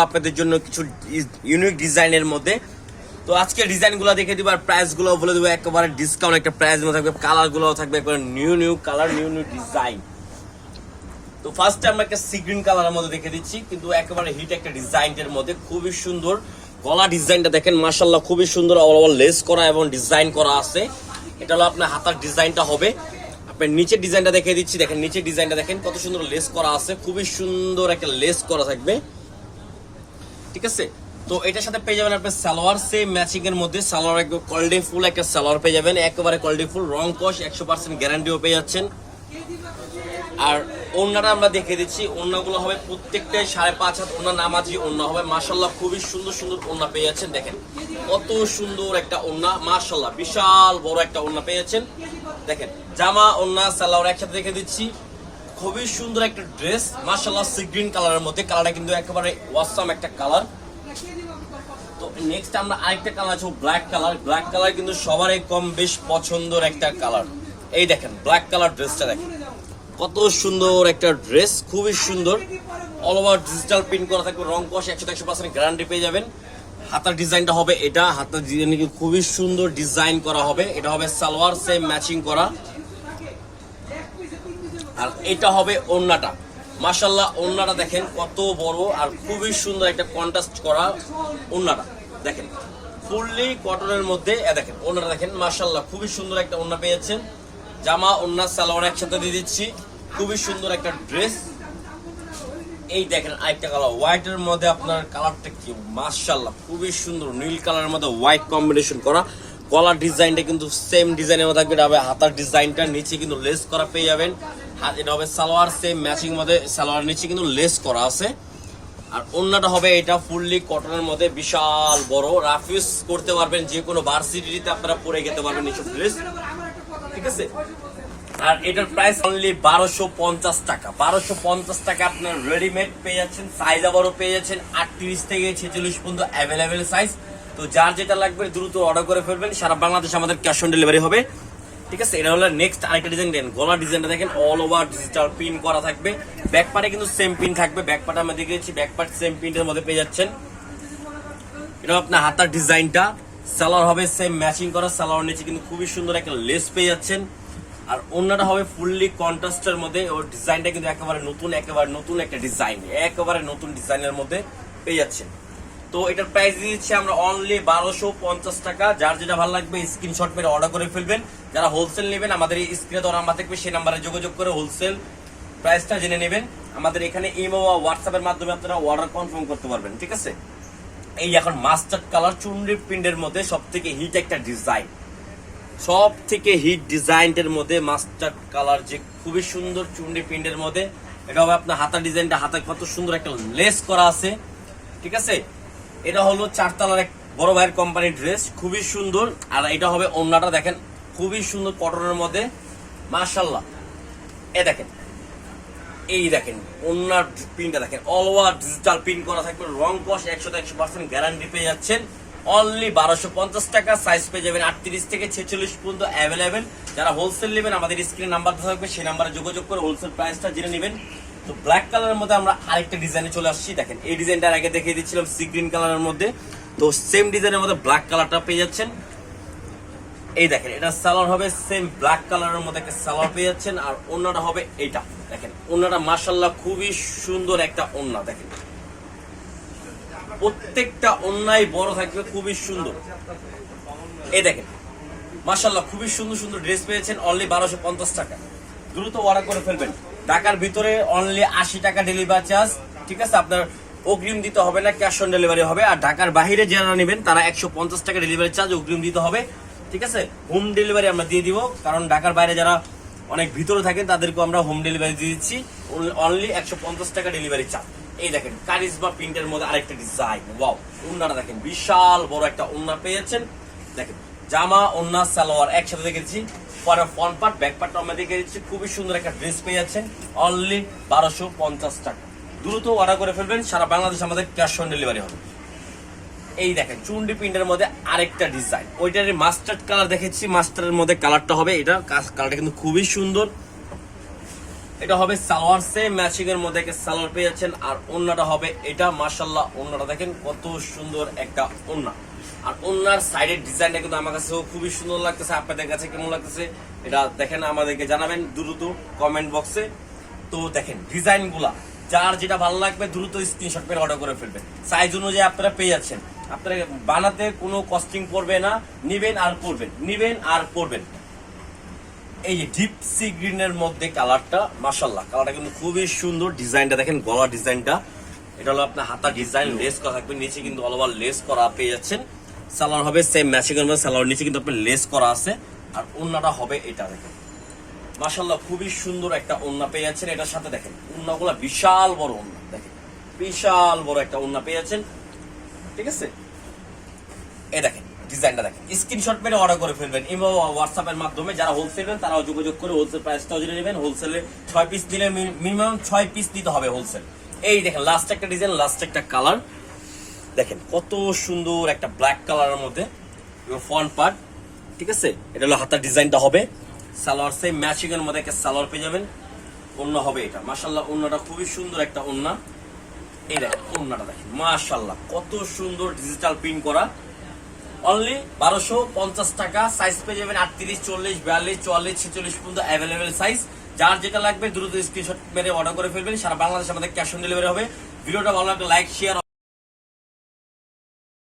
আপনাদের জন্য কিছু ইউনিক ডিজাইনের মধ্যে। তো আজকে ডিজাইনগুলো দেখে দিব আর প্রাইসগুলো বলে দেবো, একেবারে ডিসকাউন্ট একটা প্রাইস থাকবে, কালারগুলো থাকবে একবারে নিউ কালার, নিউ ডিজাইন। তো ফার্স্টে আমরা একটা সি গ্রিন কালারের মধ্যে দেখে দিচ্ছি, কিন্তু একেবারে হিট একটা ডিজাইনের মধ্যে খুবই সুন্দর। গলা ডিজাইনটা দেখেন মাশাআল্লাহ, খুবই সুন্দর, অল ওভার লেস করা এবং ডিজাইন করা আছে। এটা হলো আপনার হাতার ডিজাইনটা হবে। আপনার নিচের ডিজাইনটা দেখে দিচ্ছি, দেখেন নিচের ডিজাইনটা দেখেন কত সুন্দর লেস করা আছে, খুবই সুন্দর একটা লেস করা থাকবে, ঠিক আছে। তো এটার সাথে পেয়ে যাবেন আপনার সালোয়ার, সেম ম্যাচিং এর মধ্যে সালোয়ার, একদম কোয়ালিটি ফুল একটা সালোয়ার পেয়ে যাবেন, একেবারে কোয়ালিটি ফুল, রং কস 100% গ্যারান্টিও পেয়ে যাচ্ছেন। আর ওড়নাটা আমরা দেখে দিচ্ছি, ওড়নাগুলো হবে প্রত্যেকটাই 5.5 হাত ওড়না, নামাজি ওড়না হবে মাশাআল্লাহ, খুবই সুন্দর সুন্দর ওড়না পেয়ে যাচ্ছেন। দেখেন কত সুন্দর একটা ওড়না, মাশাআল্লাহ বিশাল বড় একটা ওড়না পেয়ে যাচ্ছেন। দেখেন জামা ওড়না সালোয়ার একসাথে দেখে দিচ্ছি, খুবই সুন্দর একটা ড্রেস মাশাআল্লাহ, সি গ্রিন কালারের মধ্যে। কালারটা কিন্তু একেবারে ওয়াসাম একটা কালার। তো নেক্সট আমরা আরেকটা কালার আছে ব্ল্যাক কালার। ব্ল্যাক কালার কিন্তু সবারই কম বেশ পছন্দের একটা কালার। এই দেখেন ব্ল্যাক কালার ড্রেসটা দেখেন কত সুন্দর একটা ড্রেস, খুবই সুন্দর, অল ওভার ডিজিটাল প্রিন্ট করা থাকবে, রং কস 100% গ্যারান্টি পেয়ে যাবেন। হাতার ডিজাইনটা হবে এটা, হাতার ডিজাইন খুবই সুন্দর ডিজাইন করা হবে। এটা হবে সালোয়ার সেম ম্যাচিং করা, আর এটা হবে ওড়নাটা। মাশাআল্লাহ ওড়নাটা দেখেন কত বড় আর খুবই সুন্দর একটা কন্ট্রাস্ট করা ওড়নাটা দেখেন, ফুললি কটনের মধ্যে। দেখেন ওড়নাটা দেখেন মাশাআল্লাহ, খুবই সুন্দর একটা ওড়না পেয়েছেন। জামা ওড়না সালোয়ার একসাথে দিয়ে দিচ্ছি, খুবই সুন্দর একটা ড্রেস। এই দেখেন আরেকটা কালার হোয়াইটের মধ্যে, আপনার কালারটা কি মাশাআল্লাহ, খুবই সুন্দর নীল কালারের মধ্যে হোয়াইট কম্বিনেশন করা। গলার ডিজাইনটা কিন্তু সেম ডিজাইনের মধ্যে থাকবে, এটা হবে হাতার ডিজাইনটা, নিচে কিন্তু লেস করা পেয়ে যাবেন। এটা হবে সালোয়ার সেম ম্যাচিং মধ্যে, সালোয়ার নিচে কিন্তু লেস করা আছে। আর ওড়নাটা হবে এটা ফুললি কটনের মধ্যে, বিশাল বড়, রাফিউজ করতে পারবেন, যে কোনো ভার্সিটিতে আপনারা পরে যেতে পারবেন এইসব ড্রেস, ঠিক আছে। আর এটার প্রাইস অনলি 1250 টাকা। 1250 টাকা আপনার রেডিমেড পেয়ে যাচ্ছেন, সাইজ আবারও পেয়ে যাচ্ছেন 38 থেকে 46 পর্যন্ত অ্যাভেলেবেল সাইজ। তো যার যেটা লাগবে দ্রুত অর্ডার করে ফেলবেন, সারা বাংলাদেশ আমাদের ক্যাশ অন ডেলিভারি হবে, ঠিক আছে। এটা হলো নেক্সট আরেকটা ডিজাইন। দেন গলার ডিজাইনটা দেখেন অল ওভার ডিজিটাল প্রিন্ট করা থাকবে, ব্যাক পার্টে কিন্তু সেম প্রিন্ট থাকবে, ব্যাক পার্টে আমরা দেখেছি ব্যাক পার্ট সেম প্রিন্টের মধ্যে পেয়ে যাচ্ছেন। এটা আপনার হাতার ডিজাইনটা, সালোয়ার হবে সেম ম্যাচিং করা, সালোয়ার নিচে কিন্তু খুবই সুন্দর একটা লেস পেয়ে যাচ্ছেন। আর ওড়নাটা হবে ফুললি কন্ট্রাস্টের মধ্যে, ওর ডিজাইনটা কিন্তু একেবারে নতুন একটা ডিজাইন, একেবারে নতুন ডিজাইনের মধ্যে পেয়ে যাচ্ছেন। তো এটার প্রাইস দিচ্ছি আমরা অনলি 1250 টাকা। যার যেটা ভালো লাগবে স্ক্রিনশট মেরে অর্ডার করে ফেলবেন। যারা হোলসেল নেবেন আমাদের এই স্ক্রিনে তো নাম্বার থাকবে, সেই নাম্বারে যোগাযোগ করে হোলসেল প্রাইসটা জেনে নেবেন। আমাদের এখানে ইমো বা হোয়াটসঅ্যাপের মাধ্যমে আপনারা অর্ডার কনফার্ম করতে পারবেন, ঠিক আছে। এই এখন মাস্টার্ড কালার চুনরি প্রিন্টের মধ্যে সব থেকে হিট একটা ডিজাইন, সব থেকে হিট ডিজাইনের মধ্যে মাস্টার্ড কালার, যে খুবই সুন্দর চুনরি প্রিন্টের মধ্যে। এটা হবে আপনার হাতার ডিজাইনটা, হাতে কত সুন্দর একটা লেস করা আছে, ঠিক আছে। এটা হলো 4 তলার এক বড় ভাইয়ের কোম্পানির ড্রেস, খুবই সুন্দর। আর এটা হবে ওড়নাটা দেখেন খুবই সুন্দর কটনের মধ্যে মাশাআল্লাহ। দেখেন এই দেখেন ওড়নার প্রিন্টটা দেখেন, অল ওভার ডিজিটাল প্রিন্ট করা থাকবে, রং কস 100% গ্যারান্টি পেয়ে যাচ্ছেন। অনলি 1250 টাকা। সাইজ পেয়ে যাবেন 38 থেকে 46 পর্যন্ত অ্যাভেলেবেল। যারা হোলসেল নেবেন আমাদের স্ক্রিনে নাম্বার থাকবে, সেই নাম্বারে যোগাযোগ করে হোলসেল প্রাইসটা জেনে নেবেন। তো ব্ল্যাক কালারের মধ্যে আমরা আরেকটা ডিজাইনে চলে আসছি। দেখেন এই ডিজাইনটার আগে দেখিয়ে দিচ্ছিলাম সি গ্রিন কালারের মধ্যে, তো সেম ডিজাইনের মধ্যে ব্ল্যাক কালারটা পেয়ে যাচ্ছেন। এই দেখেন এটা সালোয়ার হবে সেম ব্ল্যাক কালারের মধ্যে একটা সালোয়ার পেয়ে যাচ্ছেন। আর ওড়নাটা হবে এইটা, দেখেন ওড়নাটা মাশাআল্লাহ খুবই সুন্দর একটা ওড়না। দেখেন প্রত্যেকটা ওড়নাই বড় থাকবে, খুবই সুন্দর। এই দেখেন মাশাআল্লাহ খুবই সুন্দর সুন্দর ড্রেস পেয়েছেন অনলি 1250 টাকা। দ্রুত অর্ডার করে ফেলবেন। ঢাকার ভিতরে অনলি 80 টাকা ডেলিভারি চার্জ, ঠিক আছে। আপনার অগ্রিম দিতে হবে না, ক্যাশ অন ডেলিভারি হবে। আর ঢাকার বাইরে যারা নেবেন তারা 150 টাকা ডেলিভারি চার্জ অগ্রিম দিতে হবে, ঠিক আছে। হোম ডেলিভারি আমরা দিয়ে দিব, কারণ ঢাকার বাইরে যারা অনেক ভিতরে থাকেন তাদেরকে আমরা হোম ডেলিভারি দিয়ে দিচ্ছি, অনলি 150 টাকা ডেলিভারি চার্জ। এই দেখেন কারিজমা প্রিন্টের মধ্যে আরেকটা ডিজাইন, ওয়াও। ওড়নাটা দেখেন বিশাল বড় একটা ওড়না পেয়েছেন। দেখেন জামা ওড়না সালোয়ার একসাথে দেখেছি, পরে ফ্রন্ট পার্ট ব্যাক পার্ট আমরা দেখে দিচ্ছি, খুবই সুন্দর একটা ড্রেস পেয়ে যাচ্ছেন অনলি 1250 টাকা। দ্রুত অর্ডার করে ফেলবেন, সারা বাংলাদেশ আমাদের ক্যাশ অন ডেলিভারি হবে। এই দেখেন চুন্ডি প্রিন্টের মধ্যে আরেকটা ডিজাইন, ওইটার মাস্টার্ড কালার দেখেছি, মাস্টারের মধ্যে কালারটা হবে এটা, কালারটা কিন্তু খুবই সুন্দর। এটা হবে সালোয়ার, সেম ম্যাচিং এর মধ্যে একটা সালোয়ার পেয়ে যাচ্ছেন। আর ওন্নাটা হবে এটা, মাশাআল্লাহ ওন্নাটা দেখেন কত সুন্দর একটা ওন্না। আর ওন্নার সাইডের ডিজাইনটা কিন্তু আমার কাছেও খুবই সুন্দর লাগতেছে। আপনাদের কাছে কেমন লাগতেছে এটা দেখেন, আমাদেরকে জানাবেন দ্রুত কমেন্ট বক্সে। তো দেখেন ডিজাইন গুলা, যার যেটা ভালো লাগবে দ্রুত স্ক্রিনশট করে অর্ডার করে ফেলবেন। সাইজ অনুযায়ী আপনারা পেয়ে যাচ্ছেন, আপনারা বানাতে কোনো কস্টিং পড়বে না, নিবেন আর পরবেন, নিবেন আর পরবেন। এই যে ডিপ সি গ্রিনের মধ্যে কালারটা, মাশাআল্লাহ কালারটা কিন্তু খুবই সুন্দর। ডিজাইনটা দেখেন, গলা ডিজাইনটা, এটা হলো আপনার হাতা ডিজাইন, লেস করা থাকবে, নিচে কিন্তু অল ওভার লেস করা পেয়ে যাচ্ছেন। সালোয়ার হবে সেম ম্যাচিং এর মধ্যে, সালোয়ার নিচে কিন্তু আপনার লেস করা আছে। আর ওন্নাটা হবে এটা দেখেন, মাশাআল্লাহ খুবই সুন্দর একটা ওন্না পেয়ে যাচ্ছেন। এটার সাথে দেখেন ওন্নাগুলো বিশাল বড় ওন্না, দেখেন বিশাল বড় একটা ওন্না পেয়ে যাচ্ছেন, ঠিক আছে। এই দেখেন ডিজাইনটা দেখেন, স্ক্রিনশট মেরে অর্ডার করে ফেলবেন ইমো হোয়াটসঅ্যাপের মাধ্যমে। যারা হোলসেল নেবেন তারাও যোগাযোগ করে হোলসেল প্রাইসটাও জেনে নেবেন। হোলসেলে 6 পিস দিলে মিনিমাম 6 পিস দিতে হবে হোলসেল। এই দেখেন লাস্ট একটা ডিজাইন, লাস্ট একটা কালার দেখেন কত সুন্দর একটা ব্ল্যাক কালারের মধ্যে ফ্রন্ট পার্ট, ঠিক আছে। এটা হলো হাতার ডিজাইনটা হবে, সালোয়ার সেম ম্যাচিং এর মধ্যে একটা সালোয়ার পেয়ে যাবেন। ওন্না হবে এটা, মাশাআল্লাহ ওন্নাটা খুবই সুন্দর একটা ওন্না। এই দেখেন ওন্নাটা দেখেন, মাশাআল্লাহ কত সুন্দর ডিজিটাল প্রিন্ট করা। অনলি 1250 টাকা। সাইজ পেয়ে যাবেন 38, 40, 42, 44, 46 পর্যন্ত অ্যাভেলেবেল সাইজ। যার যেটা লাগবে দ্রুত স্ক্রিনশট মেরে অর্ডার করে ফেলবেন। সারা বাংলাদেশ আমাদের ক্যাশ অন ডেলিভারি হবে। ভিডিওটা ভালো লাগলে লাইক, শেয়ার